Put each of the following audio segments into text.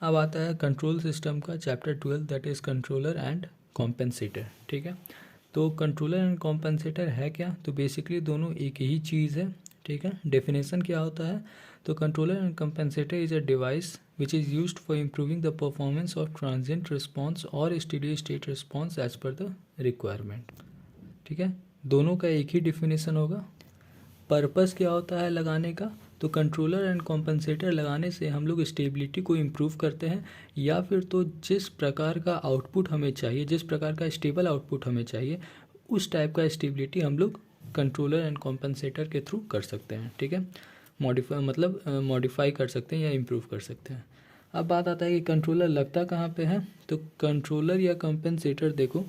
अब आता है कंट्रोल सिस्टम का chapter 12 that is controller and compensator. ठीक है, तो कंट्रोलर एंड कॉम्पेंसेटर है क्या? तो बेसिकली दोनों एक ही चीज़ है। ठीक है, डेफिनेशन क्या होता है? तो controller and compensator is a device which is used for improving the performance of transient response और steady state response as per the requirement. ठीक है, दोनों का एक ही डिफिनेशन होगा। पर्पस क्या होता है लगाने का? तो कंट्रोलर एंड कॉम्पनसेटर लगाने से हम लोग स्टेबिलिटी को इम्प्रूव करते हैं, या फिर तो जिस प्रकार का आउटपुट हमें चाहिए, जिस प्रकार का स्टेबल आउटपुट हमें चाहिए, उस टाइप का स्टेबिलिटी हम लोग कंट्रोलर एंड कॉम्पनसेटर के थ्रू कर सकते हैं। ठीक है, मॉडिफाई कर सकते हैं या इम्प्रूव कर सकते हैं। अब बात आता है कि कंट्रोलर लगता कहाँ पे है? तो कंट्रोलर या कंपनसेटर देखो,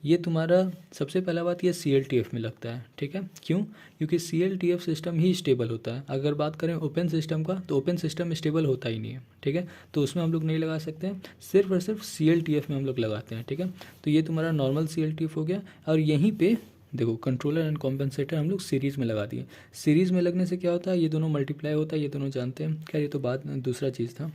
ये तुम्हारा सबसे पहला बात ये CLTF में लगता है। ठीक है, क्यों? क्योंकि CLTF सिस्टम ही स्टेबल होता है। अगर बात करें ओपन सिस्टम का, तो ओपन सिस्टम स्टेबल होता ही नहीं है। ठीक है, तो उसमें हम लोग नहीं लगा सकते हैं, सिर्फ और सिर्फ CLTF में हम लोग लगाते हैं। ठीक है, तो ये तुम्हारा नॉर्मल CLTF हो गया। और यहीं पे देखो कंट्रोलर एंड कॉम्पनसेटर हम लोग सीरीज़ में लगा दिए। सीरीज़ में लगने से क्या होता है? ये दोनों मल्टीप्लाई होता है, ये दोनों जानते हैं। खैर ये तो बात दूसरा चीज़ था।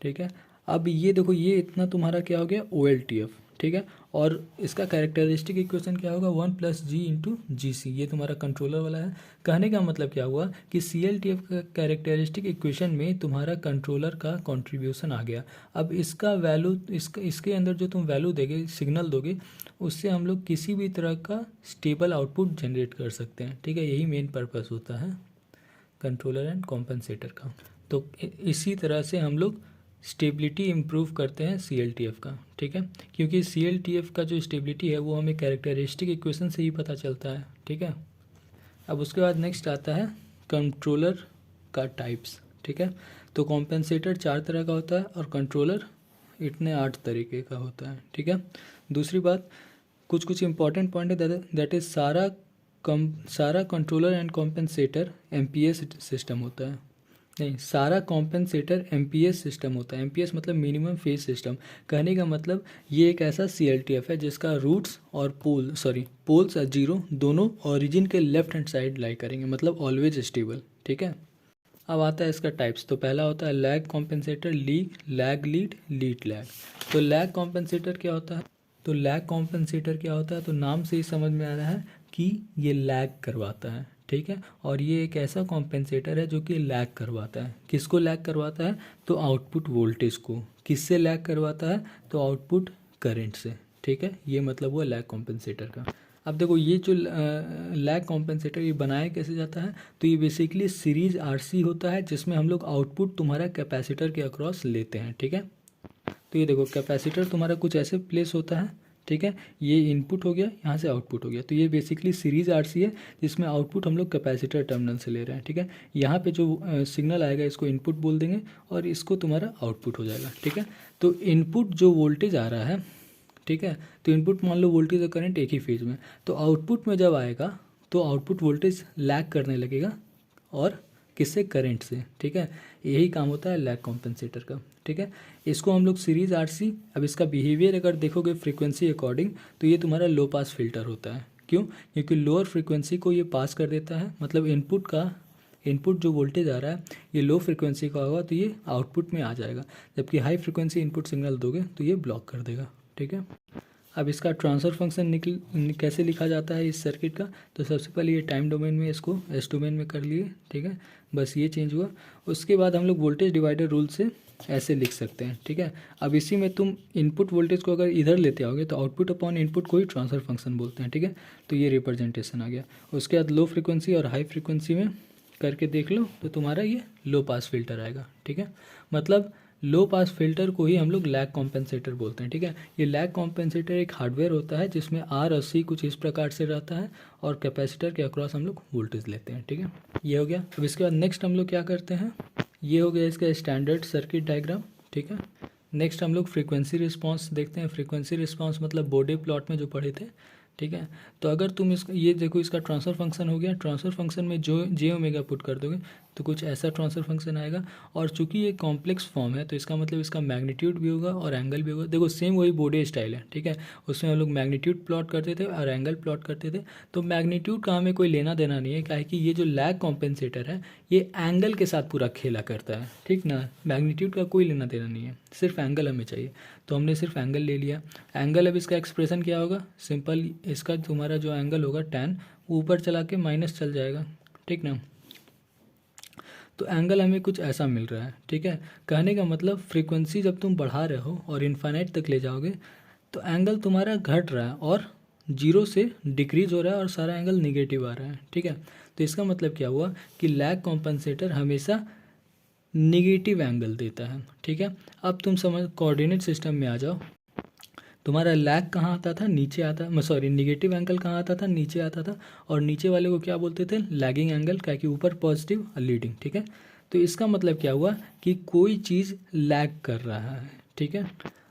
ठीक है, अब ये देखो, ये इतना तुम्हारा क्या हो गया? OLTF। ठीक है, और इसका कैरेक्टरिस्टिक इक्वेशन क्या होगा? 1+G/GC। ये तुम्हारा कंट्रोलर वाला है। कहने का मतलब क्या हुआ कि CLTF का कैरेक्टरिस्टिक इक्वेशन में तुम्हारा कंट्रोलर का कंट्रीब्यूशन आ गया। अब इसका वैल्यू, इसके अंदर जो तुम वैल्यू दोगे, सिग्नल दोगे, उससे हम लोग किसी भी तरह का स्टेबल आउटपुट जनरेट कर सकते हैं। ठीक है, यही मेन पर्पस होता है कंट्रोलर एंड कॉम्पनसेटर का। तो इसी तरह से हम लोग स्टेबिलिटी इम्प्रूव करते हैं CLTF का। ठीक है, क्योंकि CLTF का जो स्टेबिलिटी है वो हमें कैरेक्टरिस्टिक इक्वेशन से ही पता चलता है। ठीक है, अब उसके बाद नेक्स्ट आता है कंट्रोलर का टाइप्स। ठीक है, तो कॉम्पेंसेटर 4 तरह का होता है और कंट्रोलर इतने 8 तरीके का होता है। ठीक है, दूसरी बात, कुछ कुछ इंपॉर्टेंट पॉइंट है, दैट इज सारा controller and compensator MPS system होता है। नहीं, सारा कॉम्पेंसेटर MPS सिस्टम होता है। MPS मतलब मिनिमम फेज सिस्टम। कहने का मतलब ये एक ऐसा CLTF है जिसका रूट्स और पोल्स और जीरो दोनों ओरिजिन के लेफ्ट हैंड साइड लाई करेंगे, मतलब ऑलवेज स्टेबल। ठीक है, अब आता है इसका टाइप्स। तो पहला होता है lag compensator, lag lead, lead lag. तो लैग कॉम्पेंसेटर क्या होता है? तो नाम से ही समझ में आ रहा है कि ये लैग करवाता है। ठीक है, और ये एक ऐसा कॉम्पेंसेटर है जो कि लैग करवाता है। किसको लैग करवाता है? तो आउटपुट वोल्टेज को। किससे लैग करवाता है? तो आउटपुट करंट से। ठीक है, ये मतलब हुआ लैग कॉम्पेंसेटर का। अब देखो, ये जो लैग कॉम्पेंसेटर ये बनाया कैसे जाता है? तो ये बेसिकली सीरीज RC होता है, जिसमें हम लोग आउटपुट तुम्हारा कैपेसिटर के अक्रॉस लेते हैं। ठीक है, तो ये देखो कैपेसिटर तुम्हारा कुछ ऐसे प्लेस होता है। ठीक है, ये इनपुट हो गया, यहाँ से आउटपुट हो गया। तो ये बेसिकली सीरीज RC है, जिसमें आउटपुट हम लोग कैपेसिटर टर्मिनल से ले रहे हैं। ठीक है, यहाँ पे जो सिग्नल आएगा इसको इनपुट बोल देंगे और इसको तुम्हारा आउटपुट हो जाएगा। ठीक है, तो इनपुट जो वोल्टेज आ रहा है, ठीक है, तो इनपुट मान लो वोल्टेज और करंट एक ही फेज में, तो आउटपुट में जब आएगा तो आउटपुट वोल्टेज लैग करने लगेगा, और किससे? करंट से। ठीक है, यही काम होता है लैग कॉम्पेंसेटर का। ठीक है, इसको हम लोग सीरीज RC। अब इसका बिहेवियर अगर देखोगे फ्रीक्वेंसी अकॉर्डिंग, तो ये तुम्हारा लो पास फिल्टर होता है। क्यों? क्योंकि लोअर फ्रीक्वेंसी को ये पास कर देता है, मतलब इनपुट जो वोल्टेज आ रहा है ये लो फ्रीक्वेंसी का होगा तो ये आउटपुट में आ जाएगा, जबकि हाई फ्रीक्वेंसी इनपुट सिग्नल दोगे तो ये ब्लॉक कर देगा। ठीक है, अब इसका ट्रांसफ़र फंक्शन कैसे लिखा जाता है इस सर्किट का? तो सबसे पहले ये टाइम डोमेन में इसको S डोमेन में कर लिए। ठीक है, बस ये चेंज हुआ। उसके बाद हम लोग वोल्टेज डिवाइडर रूल से ऐसे लिख सकते हैं। ठीक है, अब इसी में तुम इनपुट वोल्टेज को अगर इधर लेते आओगे तो आउटपुट अपॉन इनपुट को ही ट्रांसफ़र फंक्शन बोलते हैं। ठीक है, तो ये रिप्रेजेंटेशन आ गया। उसके बाद लो फ्रिक्वेंसी और हाई फ्रिक्वेंसी में करके देख लो तो तुम्हारा ये लो पास फिल्टर आएगा। ठीक है, मतलब लो पास फिल्टर को ही हम लोग लैग कॉम्पेंसेटर बोलते हैं। ठीक है, ये लैग कॉम्पेंसेटर एक हार्डवेयर होता है जिसमें R और C कुछ इस प्रकार से रहता है, और कैपेसिटर के अक्रॉस हम लोग वोल्टेज लेते हैं। ठीक है, ये हो गया। अब इसके बाद नेक्स्ट हम लोग क्या करते हैं? ये हो गया इसका स्टैंडर्ड सर्किट डायग्राम। ठीक है, नेक्स्ट हम लोग फ्रीक्वेंसी रिस्पॉन्स देखते हैं। फ्रीक्वेंसी रिस्पॉन्स मतलब बोडे प्लॉट में जो पढ़े थे। ठीक है। तो अगर तुम इस ये देखो इसका ट्रांसफ़र फंक्शन हो गया, ट्रांसफ़र फंक्शन में जो जे ओमेगा पुट कर दोगे तो कुछ ऐसा ट्रांसफ़र फंक्शन आएगा। और चूंकि ये कॉम्प्लेक्स फॉर्म है तो इसका मतलब इसका मैग्नीट्यूड भी होगा और एंगल भी होगा। देखो सेम वही बोडे स्टाइल है, ठीक है। उसमें हम लोग मैग्नीट्यूड प्लॉट करते थे और एंगल प्लॉट करते थे। तो मैग्नीट्यूड का हमें कोई लेना देना नहीं है, क्या है कि ये जो लैग कॉम्पेंसेटर है ये एंगल के साथ पूरा खेला करता है, ठीक ना। मैग्नीट्यूड का कोई लेना देना नहीं है, सिर्फ एंगल हमें चाहिए। तो हमने सिर्फ एंगल ले लिया। एंगल अब इसका एक्सप्रेशन क्या होगा, सिंपल इसका तुम्हारा जो एंगल होगा टैन ऊपर चला के माइनस चल जाएगा, ठीक ना। तो एंगल हमें कुछ ऐसा मिल रहा है, ठीक है। कहने का मतलब फ्रीक्वेंसी जब तुम बढ़ा रहे हो और इन्फाइनाइट तक ले जाओगे तो एंगल तुम्हारा घट रहा है और जीरो से डिक्रीज हो रहा है और सारा एंगल निगेटिव आ रहा है, ठीक है। तो इसका मतलब क्या हुआ कि लैग कॉम्पनसेटर हमेशा निगेटिव एंगल देता है, ठीक है। अब तुम समझ कोऑर्डिनेट सिस्टम में आ जाओ। तुम्हारा लैग कहाँ आता था, नीचे आता, सॉरी निगेटिव एंगल कहाँ आता था, नीचे आता था। और नीचे वाले को क्या बोलते थे, लैगिंग एंगल, क्या कि ऊपर पॉजिटिव और लीडिंग, ठीक है। तो इसका मतलब क्या हुआ कि कोई चीज़ लैग कर रहा है, ठीक है।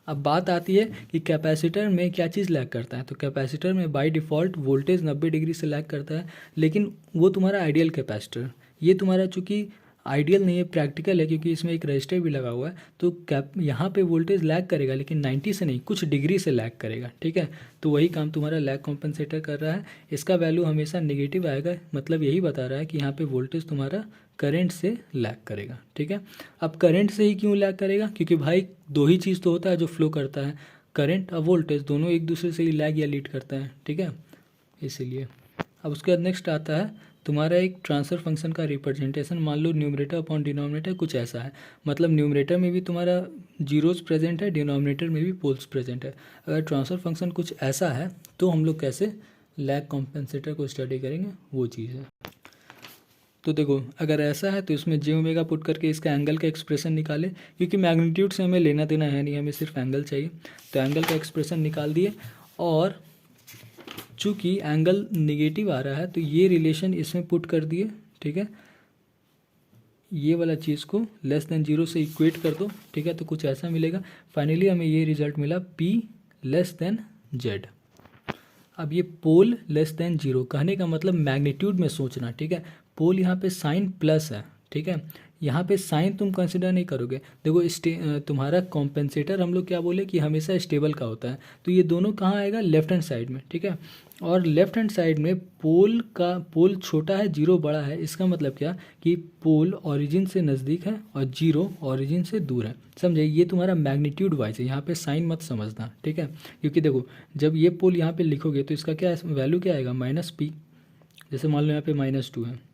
अब बात आती है कि कैपेसिटर में क्या चीज़ लैग करता है। तो कैपेसिटर में बाय डिफ़ॉल्ट वोल्टेज 90 डिग्री से लैग करता है, लेकिन वो तुम्हारा आइडियल कैपेसिटर, ये तुम्हारा चूँकि आइडियल नहीं है, प्रैक्टिकल है, क्योंकि इसमें एक रजिस्टर भी लगा हुआ है। तो कैप यहाँ पे वोल्टेज लैग करेगा, लेकिन 90 से नहीं, कुछ डिग्री से लैग करेगा, ठीक है। तो वही काम तुम्हारा लैग कॉम्पनसेटर कर रहा है। इसका वैल्यू हमेशा नेगेटिव आएगा, मतलब यही बता रहा है कि यहाँ पे वोल्टेज तुम्हारा करंट से लैग करेगा, ठीक है। अब करंट से ही क्यों लैग करेगा, क्योंकि भाई दो ही चीज़ तो होता है जो फ्लो करता है, करंट और वोल्टेज, दोनों एक दूसरे से ही लैग या लीड करता है, ठीक है, इसीलिए। अब उसके बाद नेक्स्ट आता है तुम्हारा एक ट्रांसफर फंक्शन का रिप्रेजेंटेशन। मान लो न्यूमरेटर अपॉन डिनोमिनेटर कुछ ऐसा है, मतलब न्यूमरेटर में भी तुम्हारा जीरोस प्रेजेंट है, डिनोमिनेटर में भी पोल्स प्रेजेंट है। अगर ट्रांसफर फंक्शन कुछ ऐसा है तो हम लोग कैसे लैग कॉम्पेंसेटर को स्टडी करेंगे, वो चीज़ है। तो देखो अगर ऐसा है तो इसमें जे ओमेगा पुट करके इसका एंगल का एक्सप्रेशन निकाले, क्योंकि मैग्नीट्यूड से हमें लेना देना है नहीं, हमें सिर्फ एंगल चाहिए। तो एंगल का एक्सप्रेशन निकाल दिए, और चूँकि एंगल निगेटिव आ रहा है तो ये रिलेशन इसमें पुट कर दिए, ठीक है। ये वाला चीज़ को लेस देन जीरो से इक्वेट कर दो, ठीक है। तो कुछ ऐसा मिलेगा। फाइनली हमें ये रिजल्ट मिला P लेस देन जेड। अब ये पोल लेस देन जीरो, कहने का मतलब मैग्नीट्यूड में सोचना, ठीक है। पोल यहाँ पे साइन प्लस है, ठीक है। यहाँ पे साइन तुम कंसिडर नहीं करोगे। देखो तुम्हारा कॉम्पेंसेटर हम लोग क्या बोले कि हमेशा स्टेबल का होता है, तो ये दोनों कहाँ आएगा, लेफ्ट हैंड साइड में, ठीक है। और लेफ्ट हैंड साइड में पोल छोटा है, जीरो बड़ा है। इसका मतलब क्या कि पोल ओरिजिन से नज़दीक है और जीरो ओरिजिन से दूर है, समझे। ये तुम्हारा मैग्नीट्यूड वाइज है, यहाँ पे साइन मत समझना, ठीक है। क्योंकि देखो जब ये पोल यहाँ पे लिखोगे तो इसका क्या वैल्यू क्या आएगा, -p। जैसे मान लो यहाँ पे -2 है,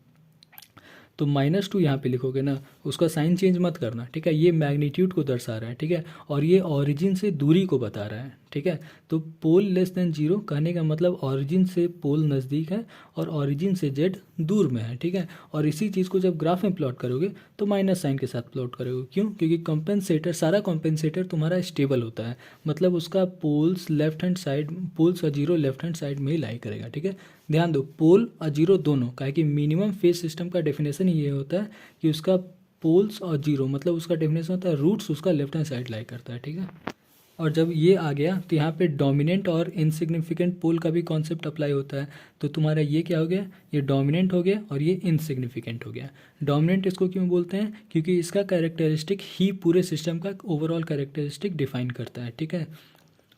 तो -2 यहाँ पे लिखोगे ना, उसका साइन चेंज मत करना, ठीक है। ये मैग्नीट्यूड को दर्शा रहा है, ठीक है, और ये ओरिजिन से दूरी को बता रहा है, ठीक है। तो पोल लेस देन जीरो कहने का मतलब ओरिजिन से पोल नज़दीक है और ओरिजिन से जेड दूर में है, ठीक है। और इसी चीज़ को जब ग्राफ में प्लॉट करोगे तो माइनस साइन के साथ प्लॉट करोगे। क्यों, क्योंकि कॉम्पेंसेटर, सारा कॉम्पेंसेटर तुम्हारा स्टेबल होता है, मतलब उसका poles left hand side, poles और जीरो लेफ्ट हैंड साइड में ही लाई करेगा, ठीक है। ध्यान दो, पोल और जीरो दोनों, काहे कि मिनिमम फेज सिस्टम का डेफिनेशन ही ये होता है कि उसका पोल्स और जीरो, मतलब उसका डेफिनेशन होता है रूट्स उसका लेफ्ट हैंड साइड लाई करता है, ठीक है। और जब ये आ गया तो यहाँ पे डोमिनेंट और इनसिग्निफिकेंट पोल का भी कॉन्सेप्ट अप्लाई होता है। तो तुम्हारा ये क्या हो गया, ये डोमिनेंट हो गया और ये इनसिग्निफिकेंट हो गया। डोमिनेंट इसको क्यों बोलते हैं, क्योंकि इसका कैरेक्टरिस्टिक ही पूरे सिस्टम का ओवरऑल कैरेक्टरिस्टिक डिफाइन करता है, ठीक है।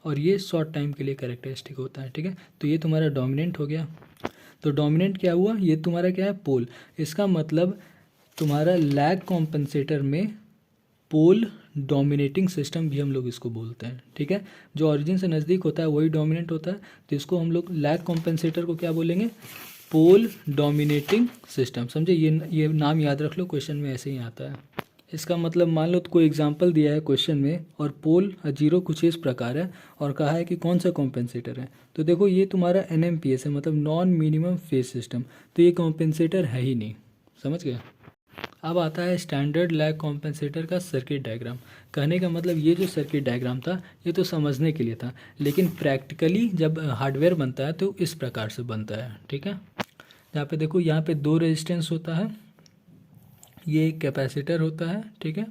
और ये शॉर्ट टाइम के लिए कैरेक्टरिस्टिक होता है, ठीक है। तो ये तुम्हारा डोमिनेंट हो गया। तो डोमिनेंट क्या हुआ, ये तुम्हारा क्या है, पोल। इसका मतलब तुम्हारा लैग कॉम्पेंसेटर में पोल डोमिनेटिंग सिस्टम भी हम लोग इसको बोलते हैं, ठीक है। जो ओरिजिन से नज़दीक होता है वही डोमिनेंट होता है, तो इसको हम लोग लैग कॉम्पेंसेटर को क्या बोलेंगे, पोल डोमिनेटिंग सिस्टम, समझे। ये नाम याद रख लो, क्वेश्चन में ऐसे ही आता है। इसका मतलब मान लो तो कोई एग्जांपल दिया है क्वेश्चन में और पोल जीरो कुछ इस प्रकार है और कहा है कि कौन सा कॉम्पेंसेटर है। तो देखो ये तुम्हारा NMPS है, मतलब नॉन मिनिमम फेज सिस्टम, तो ये कॉम्पेंसेटर है ही नहीं, समझ गए। अब आता है स्टैंडर्ड लैग कॉम्पेंसेटर का सर्किट डायग्राम। कहने का मतलब ये जो सर्किट डायग्राम था ये तो समझने के लिए था, लेकिन प्रैक्टिकली जब हार्डवेयर बनता है तो इस प्रकार से बनता है, ठीक है। यहाँ पे देखो, यहाँ पे 2 रेजिस्टेंस होता है, ये एक कैपेसिटर होता है, ठीक है।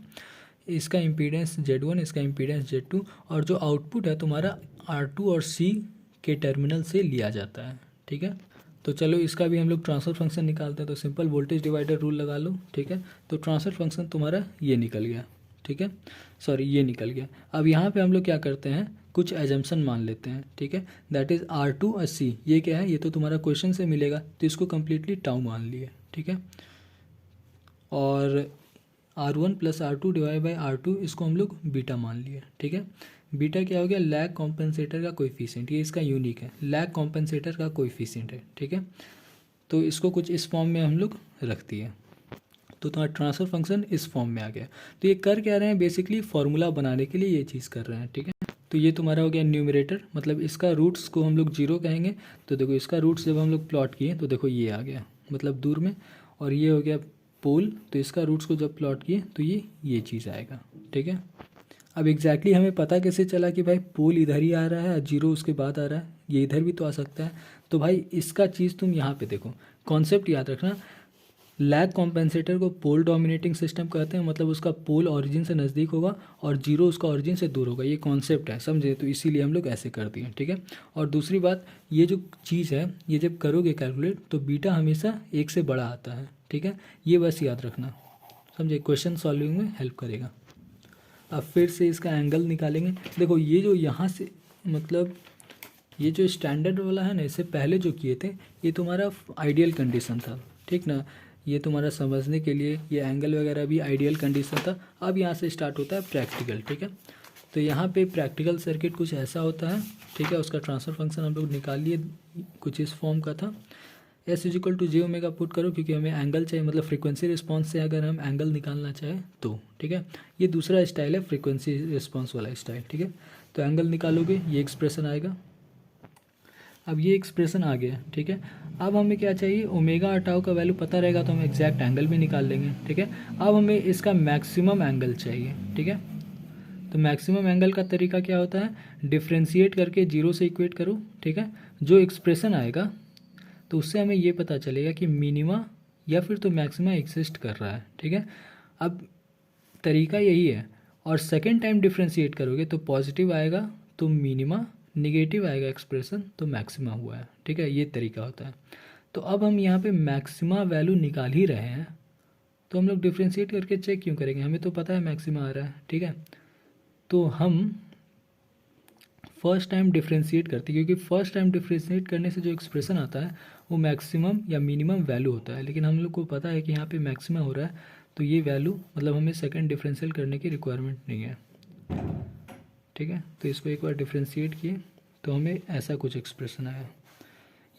इसका इम्पीडेंस Z1, इसका इम्पीडेंस Z2, और जो आउटपुट है तुम्हारा R2 और C के टर्मिनल से लिया जाता है। ठीक है, तो चलो इसका भी हम लोग ट्रांसफ़र फंक्शन निकालते हैं। तो सिंपल वोल्टेज डिवाइडर रूल लगा लो। ठीक है, तो ट्रांसफ़र फंक्शन तुम्हारा ये निकल गया। ठीक है, सॉरी ये निकल गया। अब यहाँ पे हम लोग क्या करते हैं, कुछ एजम्पशन मान लेते हैं। ठीक है, दैट इज़ R2 और C। ये क्या है, ये तो तुम्हारा क्वेश्चन से मिलेगा, तो इसको कम्प्लीटली टाउ मान लिए। ठीक है, और R1 plus R2 divide by R2 इसको हम लोग बीटा मान लिए। ठीक है, बीटा क्या हो गया, लैग कॉम्पेंसेटर का कोएफिशिएंट, ये इसका यूनिक है, लैग कॉम्पेंसेटर का कोएफिशिएंट है। ठीक है, तो इसको कुछ इस फॉर्म में हम लोग रख दिए, तो तुम्हारा ट्रांसफ़र फंक्शन इस फॉर्म में आ गया। तो ये कर क्या रहे हैं, बेसिकली फार्मूला बनाने के लिए ये चीज़ कर रहे हैं। ठीक है, तो ये तुम्हारा हो गया न्यूमरेटर, मतलब इसका रूट्स को हम लोग 0 कहेंगे। तो देखो इसका रूट्स जब हम लोग प्लॉट किए तो देखो ये आ गया, मतलब दूर में, और ये हो गया पोल, तो इसका रूट्स को जब प्लॉट किए तो ये चीज़ आएगा। ठीक है, अब एग्जैक्टली हमें पता कैसे चला कि भाई पोल इधर ही आ रहा है, 0 उसके बाद आ रहा है, ये इधर भी तो आ सकता है। तो भाई इसका चीज़ तुम यहाँ पे देखो, कॉन्सेप्ट याद रखना, लैग कॉम्पेंसेटर को पोल डोमिनेटिंग सिस्टम कहते हैं, मतलब उसका पोल ओरिजिन से नज़दीक होगा और 0 उसका ओरिजिन से दूर होगा। ये कॉन्सेप्ट है, समझे, तो इसीलिए हम लोग ऐसे कर दिए। ठीक है, और दूसरी बात, ये जो चीज़ है, ये जब करोगे कैलकुलेट तो बीटा हमेशा 1 से बड़ा आता है। ठीक है, ये बस याद रखना, समझे, क्वेश्चन सॉल्विंग में हेल्प करेगा। अब फिर से इसका एंगल निकालेंगे। देखो ये जो यहाँ से, मतलब ये जो स्टैंडर्ड वाला है ना, इससे पहले जो किए थे ये तुम्हारा आइडियल कंडीशन था। ठीक ना, ये तुम्हारा समझने के लिए, ये एंगल वगैरह भी आइडियल कंडीशन था। अब यहाँ से स्टार्ट होता है प्रैक्टिकल। ठीक है, तो यहाँ पे प्रैक्टिकल सर्किट कुछ ऐसा होता है। ठीक है, उसका ट्रांसफ़र फंक्शन हम लोग निकाल लिए, कुछ इस फॉर्म का था। S is equal to j omega put करो, क्योंकि हमें एंगल चाहिए, मतलब फ्रीक्वेंसी रिस्पांस से अगर हम एंगल निकालना चाहें तो। ठीक है, ये दूसरा स्टाइल है, फ्रीक्वेंसी रिस्पांस वाला स्टाइल। ठीक है, तो एंगल निकालोगे, ये एक्सप्रेशन आएगा। अब ये एक्सप्रेशन आ गया। ठीक है, अब हमें क्या चाहिए, ओमेगा और टाउ का वैल्यू पता रहेगा तो हम एग्जैक्ट एंगल भी निकाल लेंगे। ठीक है, अब हमें इसका मैक्सिमम एंगल चाहिए। ठीक है, तो मैक्सिमम एंगल का तरीका क्या होता है, डिफ्रेंशिएट करके 0 से इक्वेट करो। ठीक है, जो एक्सप्रेशन आएगा तो उससे हमें ये पता चलेगा कि मिनिमा या फिर तो मैक्सिमा एग्जिस्ट कर रहा है। ठीक है, अब तरीका यही है, और सेकेंड टाइम डिफ्रेंशिएट करोगे तो पॉजिटिव आएगा तो मिनिमा, निगेटिव आएगा एक्सप्रेशन तो मैक्सिमा हुआ है। ठीक है, ये तरीका होता है। तो अब हम यहाँ पे मैक्सिमा वैल्यू निकाल ही रहे हैं, तो हम लोग डिफ्रेंशिएट करके चेक क्यों करेंगे, हमें तो पता है मैक्सिमा आ रहा है। ठीक है, तो हम फर्स्ट टाइम डिफ्रेंशिएट करते हैं, क्योंकि फर्स्ट टाइम डिफ्रेंशिएट करने से जो एक्सप्रेशन आता है वो मैक्सिमम या मिनिमम वैल्यू होता है, लेकिन हम लोग को पता है कि यहाँ पे मैक्सिमम हो रहा है, तो ये वैल्यू, मतलब हमें सेकंड डिफरेंशियल करने की रिक्वायरमेंट नहीं है। ठीक है, तो इसको एक बार डिफ्रेंशिएट किए तो हमें ऐसा कुछ एक्सप्रेशन आया।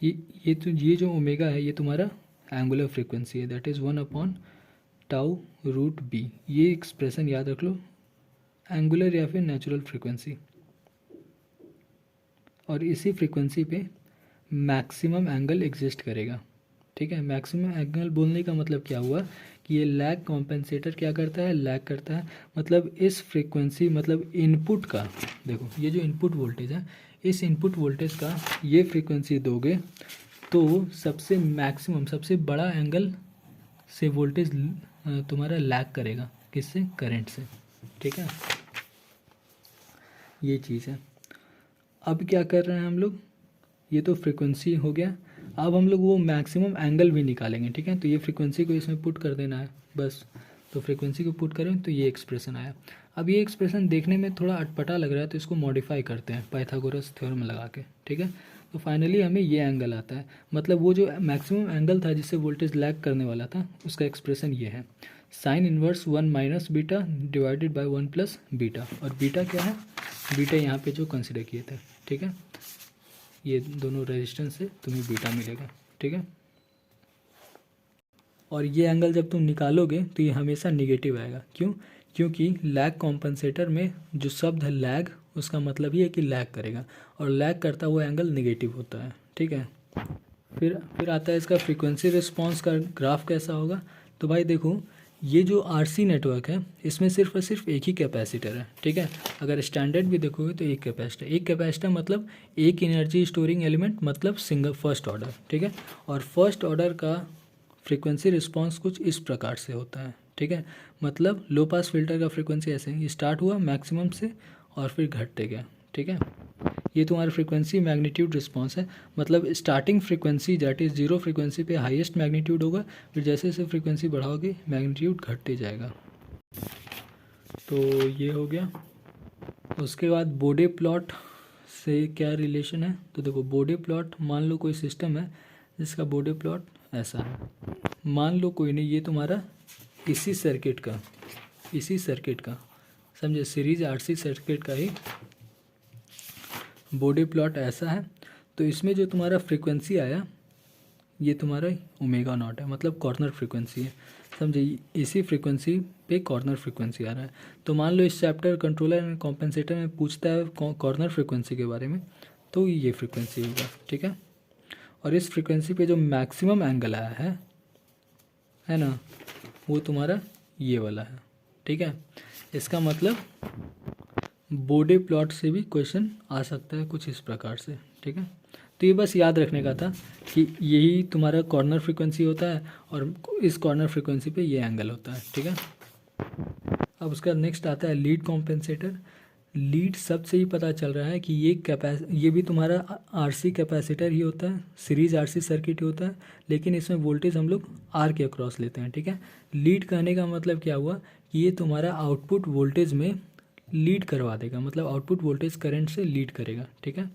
ये जो ओमेगा है ये तुम्हारा एंगुलर फ्रीक्वेंसी है, दैट इज़ 1/τ√b। ये एक्सप्रेशन याद रख लो, एंगुलर या फिर नेचुरल फ्रीक्वेंसी, और इसी फ्रीक्वेंसी पे मैक्सिमम एंगल एग्जिस्ट करेगा। ठीक है, मैक्सिमम एंगल बोलने का मतलब क्या हुआ कि ये लैग कॉम्पेंसेटर क्या करता है, लैग करता है, मतलब इस फ्रीक्वेंसी, मतलब इनपुट का, देखो ये जो इनपुट वोल्टेज है, इस इनपुट वोल्टेज का ये फ्रीक्वेंसी दोगे तो सबसे मैक्सिमम, सबसे बड़ा एंगल से वोल्टेज तुम्हारा लैग करेगा, किससे, करंट से। ठीक है, ये चीज़ है। अब क्या कर रहे हैं हम लोग, ये तो फ्रीक्वेंसी हो गया, अब हम लोग वो मैक्सिमम एंगल भी निकालेंगे। ठीक है, तो ये फ्रीक्वेंसी को इसमें पुट कर देना है बस, तो फ्रीक्वेंसी को पुट करें तो ये एक्सप्रेशन आया। अब ये एक्सप्रेशन देखने में थोड़ा अटपटा लग रहा है, तो इसको मॉडिफाई करते हैं पाइथागोरस थ्योरम लगा के। ठीक है, तो फाइनली हमें ये एंगल आता है, मतलब वो जो मैक्सिमम एंगल था जिससे वोल्टेज लैग करने वाला था, उसका एक्सप्रेशन ये है, sine inverse 1 minus beta divided by 1 plus beta. और बीटा क्या है, बीटा यहाँ पे जो कंसिडर किए थे। ठीक है, ये दोनों रेजिस्टेंस से तुम्हें बीटा मिलेगा। ठीक है, और ये एंगल जब तुम निकालोगे तो ये हमेशा निगेटिव आएगा। क्यों, क्योंकि लैग कॉम्पनसेटर में जो शब्द है लैग, उसका मतलब ही है कि लैग करेगा, और लैग करता हुआ एंगल निगेटिव होता है। ठीक है, फिर आता है इसका फ्रीक्वेंसी रिस्पांस का ग्राफ कैसा होगा। तो भाई देखो, ये जो आरसी नेटवर्क है इसमें सिर्फ और सिर्फ एक ही कैपेसिटर है। ठीक है, अगर स्टैंडर्ड भी देखोगे तो एक कैपेसिटर मतलब एक एनर्जी स्टोरिंग एलिमेंट, मतलब सिंगल फर्स्ट ऑर्डर। ठीक है, और फर्स्ट ऑर्डर का फ्रीक्वेंसी रिस्पांस कुछ इस प्रकार से होता है। ठीक है, मतलब लो पास फिल्टर का फ्रीक्वेंसी ऐसे ही स्टार्ट हुआ मैक्सिमम से और फिर घटते गया। ठीक है, ये तुम्हारा फ्रीक्वेंसी मैग्नीट्यूड रिस्पॉन्स है, मतलब starting frequency that is 0 frequency पे हाईएस्ट मैग्नीट्यूड होगा, फिर जैसे जैसे फ्रीक्वेंसी बढ़ाओगे मैग्नीट्यूड घटते जाएगा। तो ये हो गया। उसके बाद बोडे प्लॉट से क्या रिलेशन है, तो देखो बोडे प्लॉट, मान लो कोई सिस्टम है जिसका बोडे प्लॉट ऐसा है, मान लो कोई नहीं, ये तुम्हारा इसी सर्किट का समझे, सीरीज आरसी सर्किट का ही बोडे प्लॉट ऐसा है। तो इसमें जो तुम्हारा फ्रीक्वेंसी आया ये तुम्हारा ओमेगा नॉट है, मतलब कॉर्नर फ्रीक्वेंसी है, समझे, इसी फ्रीक्वेंसी पे कॉर्नर फ्रीक्वेंसी आ रहा है। तो मान लो इस चैप्टर कंट्रोलर एंड कॉम्पेंसेटर में पूछता है कॉर्नर फ्रीक्वेंसी के बारे में, तो ये फ्रीक्वेंसी होगा, ठीक है। और इस फ्रीक्वेंसी पे जो मैक्सिमम एंगल आया है ना, वो तुम्हारा ये वाला है, ठीक है। इसका मतलब बोडे प्लॉट से भी क्वेश्चन आ सकता है कुछ इस प्रकार से, ठीक है। तो ये बस याद रखने का था कि यही तुम्हारा कॉर्नर फ्रीक्वेंसी होता है और इस कॉर्नर फ्रीक्वेंसी पे ये एंगल होता है, ठीक है। अब उसका नेक्स्ट आता है लीड कॉम्पेंसेटर। लीड सबसे ही पता चल रहा है कि ये भी तुम्हारा आरसी कैपेसिटर ही होता है, सीरीज आरसी सर्किट ही होता है, लेकिन इसमें वोल्टेज हम लोग आर के अक्रॉस लेते हैं, ठीक है। लीड कहने का मतलब क्या हुआ कि ये तुम्हारा आउटपुट वोल्टेज में लीड करवा देगा, मतलब आउटपुट वोल्टेज करंट से लीड करेगा, ठीक है।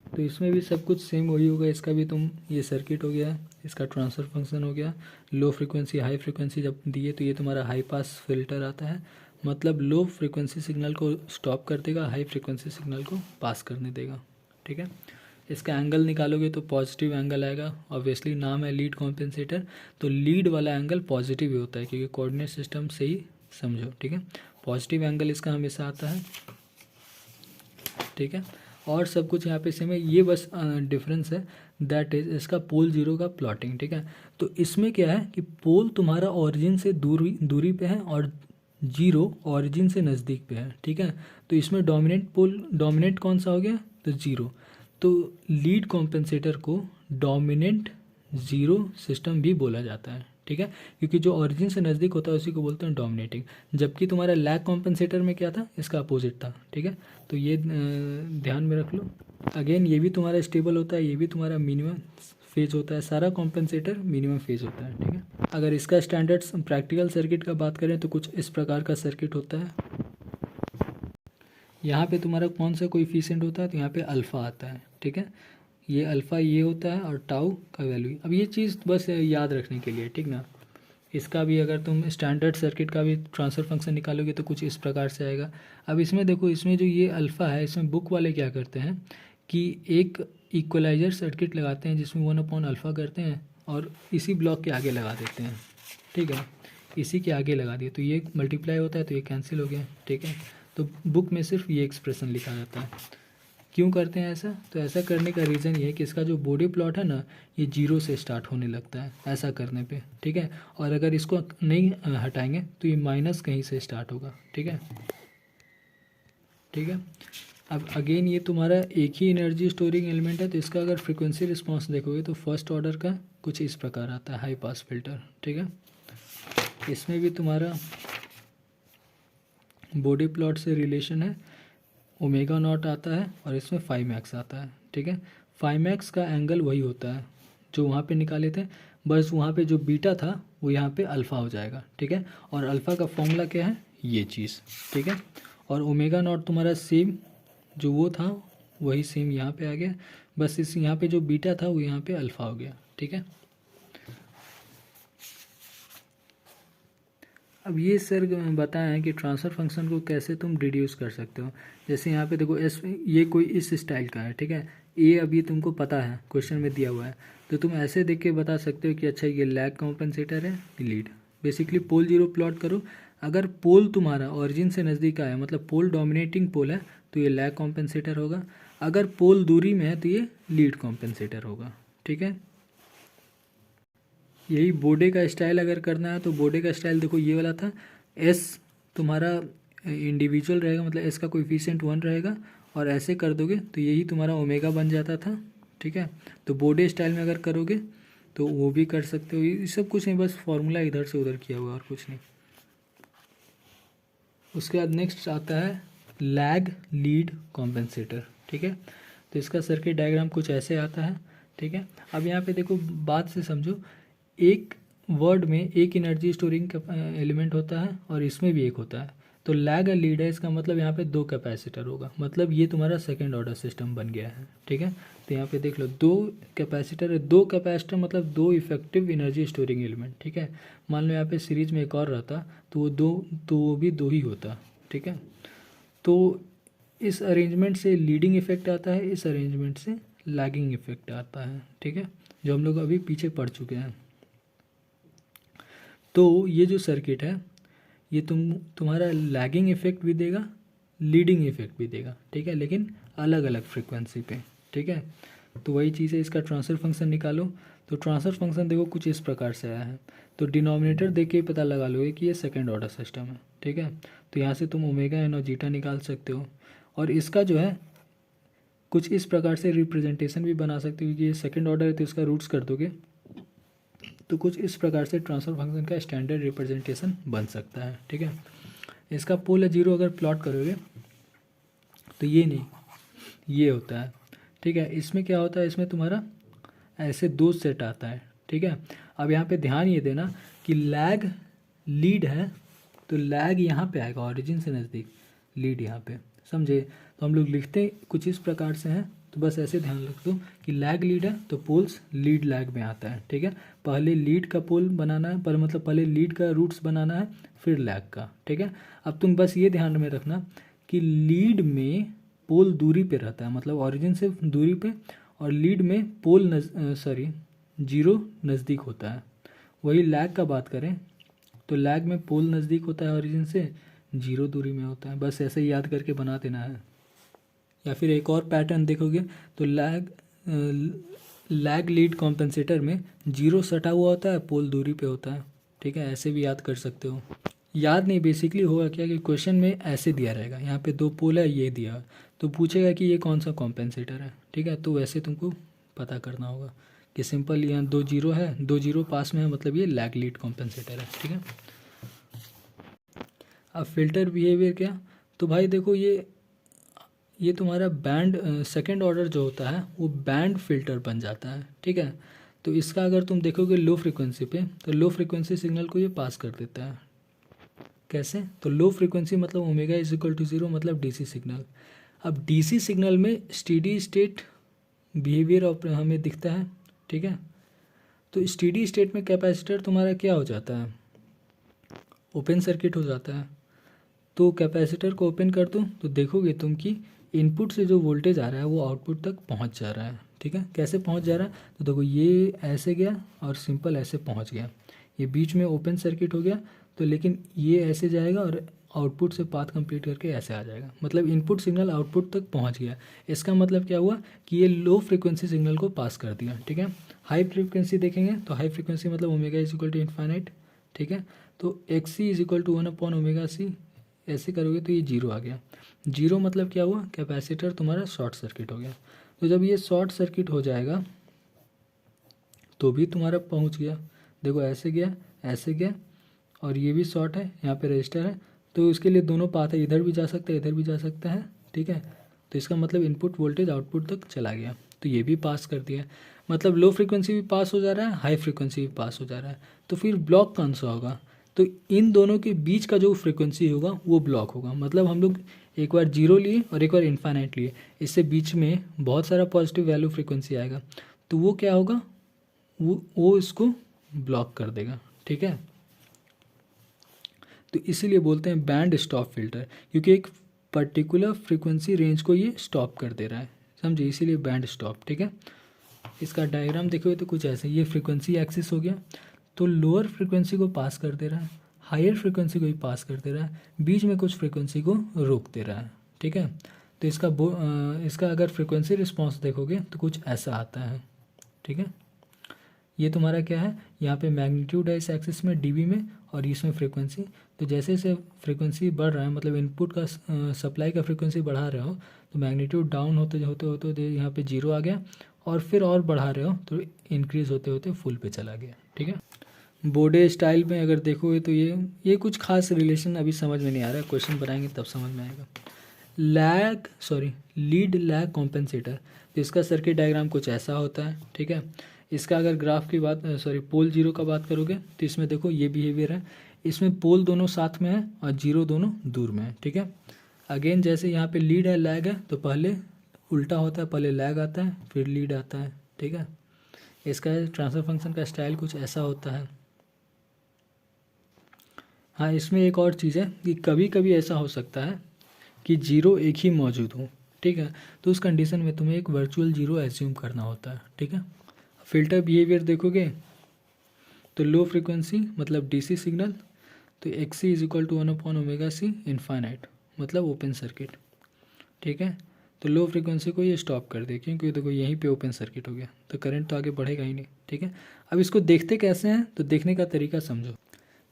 तो इसमें भी सब कुछ सेम वही होगा, इसका भी तुम, ये सर्किट हो गया, इसका ट्रांसफर फंक्शन हो गया, लो फ्रीक्वेंसी हाई फ्रीक्वेंसी जब दिए तो ये तुम्हारा हाई पास फिल्टर आता है, मतलब लो फ्रीक्वेंसी सिग्नल को स्टॉप कर देगा, हाई फ्रीक्वेंसी सिग्नल को पास करने देगा, ठीक है। इसका एंगल निकालोगे तो पॉजिटिव एंगल आएगा, ऑब्वियसली नाम है लीड कॉम्पेंसेटर, तो लीड वाला एंगल पॉजिटिव ही होता है, क्योंकि कोऑर्डिनेट सिस्टम से ही समझो, ठीक है। पॉजिटिव एंगल इसका हमेशा आता है, ठीक है। और सब कुछ यहाँ पे सेम है, ये बस डिफरेंस है, दैट इज इसका पोल जीरो का प्लॉटिंग, ठीक है। तो इसमें क्या है कि पोल तुम्हारा ऑरिजिन से दूरी पे है और जीरो ऑरिजिन से नज़दीक पे है, ठीक है। तो इसमें डोमिनेंट कौन सा हो गया, तो जीरो। तो लीड कॉम्पेंसेटर को डोमिनेंट जीरो सिस्टम भी बोला जाता है, ठीक है, क्योंकि जो ऑरिजिन से नज़दीक होता है उसी को बोलते हैं डोमिनेटिंग। जबकि तुम्हारा लैग कॉम्पेंसेटर में क्या था, इसका अपोजिट था, ठीक है। तो ये ध्यान में रख लो। अगेन ये भी तुम्हारा स्टेबल होता है, ये भी तुम्हारा मिनिमम फेज होता है, सारा कॉम्पेंसेटर मिनिमम फेज होता है, ठीक है। अगर इसका स्टैंडर्ड प्रैक्टिकल सर्किट का बात करें तो कुछ इस प्रकार का सर्किट होता है। यहाँ पे तुम्हारा कौन सा कोएफिशिएंट होता है, तो यहाँ पे अल्फ़ा आता है, ठीक है। ये अल्फ़ा ये होता है और टाउ का वैल्यू, अब ये चीज़ बस याद रखने के लिए, ठीक ना। इसका भी अगर तुम स्टैंडर्ड सर्किट का भी ट्रांसफ़र फंक्शन निकालोगे तो कुछ इस प्रकार से आएगा। अब इसमें देखो, इसमें जो ये अल्फ़ा है, इसमें बुक वाले क्या करते हैं कि एक इक्वलाइजर सर्किट लगाते हैं जिसमें 1/अल्फ़ा करते हैं और इसी ब्लॉक के आगे लगा देते हैं, ठीक है। इसी के आगे लगा दिए तो ये मल्टीप्लाई होता है, तो ये कैंसिल हो गया, ठीक है। तो बुक में सिर्फ ये एक्सप्रेशन लिखा जाता है। क्यों करते हैं ऐसा, तो ऐसा करने का रीज़न ये है कि इसका जो बॉडी प्लॉट है ना, ये जीरो से स्टार्ट होने लगता है ऐसा करने पे, ठीक है। और अगर इसको नहीं हटाएंगे तो ये माइनस कहीं से स्टार्ट होगा, ठीक है, ठीक है। अब अगेन ये तुम्हारा एक ही एनर्जी स्टोरिंग एलिमेंट है, तो इसका अगर फ्रीक्वेंसी रिस्पॉन्स देखोगे तो फर्स्ट ऑर्डर का कुछ इस प्रकार आता है, हाई पास फिल्टर, ठीक है। इसमें भी तुम्हारा बॉडी प्लॉट से रिलेशन है, ओमेगा नॉट आता है और इसमें 5x आता है, ठीक है। 5x का एंगल वही होता है जो वहाँ पे निकाले थे, बस वहाँ पे जो बीटा था वो यहाँ पे अल्फ़ा हो जाएगा, ठीक है। और अल्फ़ा का फॉर्मूला क्या है, ये चीज़, ठीक है। और ओमेगा नॉट तुम्हारा सेम जो वो था वही सेम यहाँ पे आ गया, बस इस यहाँ पे जो बीटा था वो यहाँ पे अल्फ़ा हो गया, ठीक है। अब ये सर बताएं कि ट्रांसफ़र फंक्शन को कैसे तुम डिड्यूस कर सकते हो। जैसे यहाँ पे देखो एस, ये कोई इस स्टाइल का है, ठीक है। ए अभी तुमको पता है, क्वेश्चन में दिया हुआ है, तो तुम ऐसे देख के बता सकते हो कि अच्छा ये लैग कॉम्पेंसेटर है, ये lead. Basically pole zero plot करो, अगर पोल तुम्हारा ऑरिजिन से नज़दीक आया, मतलब पोल डोमिनेटिंग पोल है, तो ये लैग कॉम्पेंसेटर होगा। अगर पोल दूरी में है तो ये लीड कॉम्पेंसेटर होगा, ठीक है। यही बोडे का स्टाइल अगर करना है तो बोडे का स्टाइल देखो ये वाला था, एस तुम्हारा इंडिविजुअल रहेगा, मतलब एस का कोएफिशिएंट 1 रहेगा, और ऐसे कर दोगे तो यही तुम्हारा ओमेगा बन जाता था, ठीक है। तो बोडे स्टाइल में अगर करोगे तो वो भी कर सकते हो, ये सब कुछ नहीं, बस फॉर्मूला इधर से उधर किया हुआ और कुछ नहीं। उसके बाद नेक्स्ट आता है लैग लीड कॉम्पेंसेटर, ठीक है। ठीक है। तो इसका सर्किट डायग्राम कुछ ऐसे आता है, ठीक है। अब यहाँ पे देखो बात से समझो, एक वर्ड में एक एनर्जी स्टोरिंग एलिमेंट होता है और इसमें भी एक होता है। तो लैग और लीड है, इसका मतलब यहाँ पे 2 कैपेसिटर होगा, मतलब ये तुम्हारा सेकंड ऑर्डर सिस्टम बन गया है, ठीक है। तो यहाँ पे देख लो 2 कैपेसिटर है, 2 कैपेसिटर मतलब 2 इफेक्टिव एनर्जी स्टोरिंग एलिमेंट, ठीक है। मान लो यहाँ पे सीरीज में एक और रहता तो वो भी 2 ही होता, ठीक है। तो इस अरेंजमेंट से लीडिंग इफेक्ट आता है, इस अरेंजमेंट से लैगिंग इफेक्ट आता है, ठीक है, जो हम लोग अभी पीछे पढ़ चुके हैं। तो ये जो सर्किट है ये तुम्हारा लैगिंग इफेक्ट भी देगा, लीडिंग इफेक्ट भी देगा, ठीक है, लेकिन अलग अलग फ्रिक्वेंसी पे, ठीक है। तो वही चीज़ है, इसका ट्रांसफर फंक्शन निकालो। तो ट्रांसफर फंक्शन देखो कुछ इस प्रकार से आया है, तो डिनोमिनेटर देख के पता लगा लोगे कि ये सेकंड ऑर्डर सिस्टम है, ठीक है। तो यहाँ से तुम ओमेगा एन और जीटा निकाल सकते हो, और इसका जो है कुछ इस प्रकार से रिप्रेजेंटेशन भी बना सकते हो कि ये सेकंड ऑर्डर है तो इसका रूट्स कर दोगे, तो कुछ इस प्रकार से ट्रांसफर फंक्शन का स्टैंडर्ड रिप्रेजेंटेशन बन सकता है, ठीक है। इसका पोल या जीरो अगर प्लॉट करोगे तो ये नहीं, ये होता है, ठीक है। इसमें क्या होता है, इसमें तुम्हारा ऐसे 2 सेट आता है, ठीक है। अब यहाँ पे ध्यान ये देना कि लैग लीड है तो लैग यहाँ पे आएगा, ऑरिजिन से नज़दीक, लीड यहाँ पे, समझे। तो हम लोग लिखते कुछ इस प्रकार से हैं, तो बस ऐसे ध्यान रख दो कि लैग लीड है तो पोल्स लीड लैग में आता है, ठीक है। पहले लीड का पोल बनाना है, पर मतलब पहले लीड का रूट्स बनाना है, फिर लैग का, ठीक है। अब तुम बस ये ध्यान में रखना कि लीड में पोल दूरी पे रहता है, मतलब ऑरिजिन से दूरी पे, और लीड में पोल जीरो नज़दीक होता है। वही लैग का बात करें तो लैग में पोल नज़दीक होता है ऑरिजिन से, जीरो दूरी में होता है, बस ऐसे ही याद करके बना देना है। या फिर एक और पैटर्न देखोगे तो लैग लीड कॉम्पेंसेटर में जीरो सटा हुआ होता है, पोल दूरी पे होता है, ठीक है। ऐसे भी याद कर सकते हो, याद नहीं, बेसिकली होगा क्या कि क्वेश्चन में ऐसे दिया रहेगा, यहाँ पे 2 पोल है, ये दिया, तो पूछेगा कि ये कौन सा कॉम्पेंसेटर है, ठीक है। तो वैसे तुमको पता करना होगा कि सिंपल यहाँ 2 जीरो है, 2 जीरो पास में है, मतलब ये लैग लीड कॉम्पेंसेटर है, ठीक है। अब फिल्टर बिहेवियर क्या, तो भाई देखो ये तुम्हारा बैंड सेकंड ऑर्डर जो होता है वो बैंड फिल्टर बन जाता है, ठीक है। तो इसका अगर तुम देखोगे लो फ्रिक्वेंसी पे, तो लो फ्रिक्वेंसी सिग्नल को ये पास कर देता है, कैसे, तो लो फ्रिक्वेंसी मतलब ओमेगा इज इक्वल टू 0, मतलब डीसी सिग्नल। अब डीसी सिग्नल में स्टेडी स्टेट बिहेवियर हमें दिखता है, ठीक है। तो स्टेडी स्टेट में कैपेसिटर तुम्हारा क्या हो जाता है, ओपन सर्किट हो जाता है। तो कैपेसिटर को ओपन कर दूँ तो देखोगे तुम कि इनपुट से जो वोल्टेज आ रहा है वो आउटपुट तक पहुंच जा रहा है, ठीक है। कैसे पहुंच जा रहा है, तो देखो ये ऐसे गया और सिंपल ऐसे पहुंच गया, ये बीच में ओपन सर्किट हो गया, तो लेकिन ये ऐसे जाएगा और आउटपुट से पाथ कंप्लीट करके ऐसे आ जाएगा, मतलब इनपुट सिग्नल आउटपुट तक पहुंच गया। इसका मतलब क्या हुआ कि ये लो फ्रिक्वेंसी सिग्नल को पास कर दिया, ठीक है। हाई फ्रिक्वेंसी देखेंगे तो हाई फ्रिक्वेंसी मतलब omega is equal to infinite, ठीक है। तो X C is equal to 1/ओमेगा सी, ऐसे करोगे तो ये जीरो आ गया। जीरो मतलब क्या हुआ, कैपेसिटर तुम्हारा शॉर्ट सर्किट हो गया। तो जब ये शॉर्ट सर्किट हो जाएगा तो भी तुम्हारा पहुंच गया, देखो ऐसे गया और ये भी शॉर्ट है, यहाँ पे रजिस्टर है, तो इसके लिए दोनों पाथ है, इधर भी जा सकता है, इधर भी जा सकता है, ठीक है। तो इसका मतलब इनपुट वोल्टेज आउटपुट तक चला गया, तो ये भी पास कर दिया, मतलब लो फ्रिक्वेंसी भी पास हो जा रहा है, हाई फ्रिक्वेंसी भी पास हो जा रहा है। तो फिर ब्लॉक कौन सा होगा, तो इन दोनों के बीच का जो फ्रिक्वेंसी होगा वो ब्लॉक होगा। मतलब हम लोग एक बार जीरो लिए और एक बार इन्फाइनाइट लिए, इससे बीच में बहुत सारा पॉजिटिव वैल्यू फ्रिक्वेंसी आएगा, तो वो क्या होगा, वो इसको ब्लॉक कर देगा, ठीक है। तो इसीलिए बोलते हैं बैंड स्टॉप फिल्टर, क्योंकि एक पर्टिकुलर फ्रिक्वेंसी रेंज को ये स्टॉप कर दे रहा है, समझे, इसीलिए बैंड स्टॉप, ठीक है। इसका डायग्राम देखोगे तो कुछ ऐसे, ये फ्रिक्वेंसी एक्सिस हो गया, तो लोअर फ्रिक्वेंसी को पास कर दे रहा है, हायर फ्रिक्वेंसी को भी पास कर दे रहा है, बीच में कुछ फ्रिक्वेंसी को रोक दे रहा है, ठीक है। तो इसका अगर फ्रिक्वेंसी रिस्पॉन्स देखोगे तो कुछ ऐसा आता है, ठीक है। ये तुम्हारा क्या है, यहाँ पे मैग्नीट्यूड है इस एक्सिस में डीबी में, और इसमें फ्रिक्वेंसी। तो जैसे जैसे फ्रिक्वेंसी बढ़ रहा है, मतलब इनपुट का सप्लाई का फ्रिक्वेंसी बढ़ा रहे हो तो मैग्नीट्यूड डाउन होते होते यहाँ पे जीरो आ गया, और फिर और बढ़ा रहे हो तो इंक्रीज़ होते होते फुल पे चला गया, ठीक है। बोडे स्टाइल में अगर देखोगे तो ये कुछ खास रिलेशन अभी समझ में नहीं आ रहा है, क्वेश्चन बनाएंगे तब समझ में आएगा। Lead lag compensator. तो इसका सर्किट डायग्राम कुछ ऐसा होता है, ठीक है। इसका अगर ग्राफ की बात पोल जीरो का बात करोगे तो इसमें देखो ये बिहेवियर है, इसमें पोल दोनों साथ में है और जीरो दोनों दूर में है, ठीक है। अगेन जैसे यहाँ पे लीड है लैग है, तो पहले उल्टा होता है, पहले लैग आता है फिर लीड आता है, ठीक है। इसका ट्रांसफर फंक्शन का स्टाइल कुछ ऐसा होता है। हाँ, इसमें एक और चीज़ है कि कभी कभी ऐसा हो सकता है कि जीरो एक ही मौजूद हो, ठीक है। तो उस कंडीशन में तुम्हें एक वर्चुअल जीरो एज्यूम करना होता है, ठीक है। फिल्टर बिहेवियर देखोगे तो लो फ्रिक्वेंसी मतलब डीसी सिग्नल, तो X C is equal to 1/ωc infinite मतलब ओपन सर्किट, ठीक है। तो लो फ्रिक्वेंसी को ये स्टॉप कर दे, क्योंकि देखो यहीं पे ओपन सर्किट हो गया, तो करंट तो आगे बढ़ेगा ही नहीं, ठीक है। अब इसको देखते कैसे हैं, तो देखने का तरीका समझो।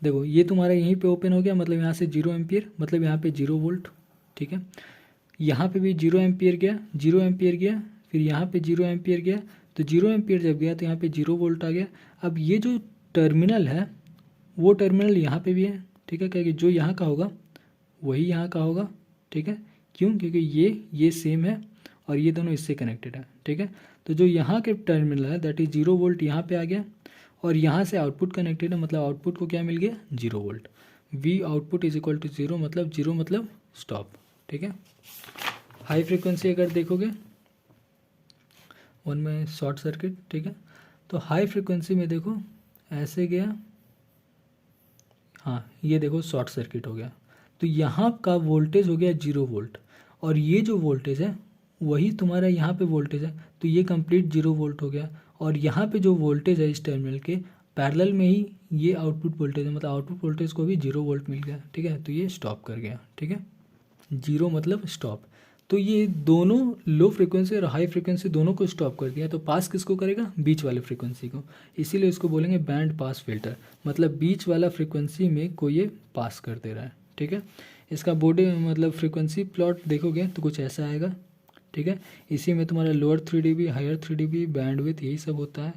देखो ये तुम्हारा यहीं पे ओपन हो गया, मतलब यहाँ से 0 एम्पियर, मतलब यहाँ पे 0 वोल्ट, ठीक है। यहाँ पे भी 0 एम्पियर गया, 0 एम्पियर गया, फिर यहाँ पे 0 एम्पियर गया, तो 0 एम्पियर जब गया तो यहाँ पे 0 वोल्ट आ गया। अब ये जो टर्मिनल है वो टर्मिनल यहाँ पे भी है, ठीक है, क्योंकि जो यहाँ का होगा वही यहाँ का होगा, ठीक है। क्यों? क्योंकि ये सेम है और ये दोनों इससे कनेक्टेड है, ठीक है। तो जो यहाँ के टर्मिनल है दैट इज 0 वोल्ट यहाँ पे आ गया, और यहाँ से आउटपुट कनेक्टेड है, मतलब आउटपुट को क्या मिल गया 0 volt. V output is equal to 0 मतलब स्टॉप, ठीक है। हाई फ्रिक्वेंसी अगर देखोगे उनमें शॉर्ट सर्किट, ठीक है। तो हाई फ्रिक्वेंसी में देखो ऐसे गया, हाँ ये देखो शॉर्ट सर्किट हो गया, तो यहाँ का वोल्टेज हो गया 0 वोल्ट, और ये जो वोल्टेज है वही तुम्हारा यहाँ पे वोल्टेज है, तो ये कंप्लीट 0 वोल्ट हो गया। और यहाँ पे जो वोल्टेज है इस टर्मिनल के पैरेलल में ही ये आउटपुट वोल्टेज है, मतलब आउटपुट वोल्टेज को भी 0 वोल्ट मिल गया, ठीक है। तो ये स्टॉप कर गया, ठीक है, 0 मतलब स्टॉप। तो ये दोनों लो फ्रिक्वेंसी और हाई फ्रिक्वेंसी दोनों को स्टॉप कर दिया, तो पास किसको करेगा, बीच वाले फ्रिक्वेंसी को, इसीलिए इसको बोलेंगे बैंड पास फिल्टर, मतलब बीच वाला फ्रिक्वेंसी में कोई ये पास कर दे रहा है, ठीक है। इसका बॉडी मतलब फ्रिक्वेंसी प्लॉट देखोगे तो कुछ ऐसा आएगा, ठीक है। इसी में तुम्हारा lower 3 dB higher 3 dB bandwidth यही सब होता है।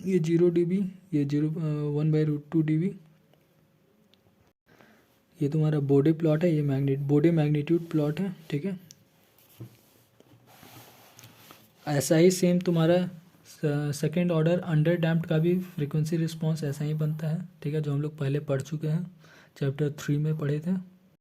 ये 0 dB, ये 1/√2 dB। ये तुम्हारा बॉडी प्लॉट है, ये बॉडी मैग्नीट्यूड प्लॉट है, ठीक है। ऐसा ही सेम तुम्हारा सेकेंड ऑर्डर अंडर डैम्प्ड का भी फ्रीक्वेंसी रिस्पॉन्स ऐसा ही बनता है, ठीक है, जो हम लोग पहले पढ़ चुके हैं, चैप्टर 3 में पढ़े थे।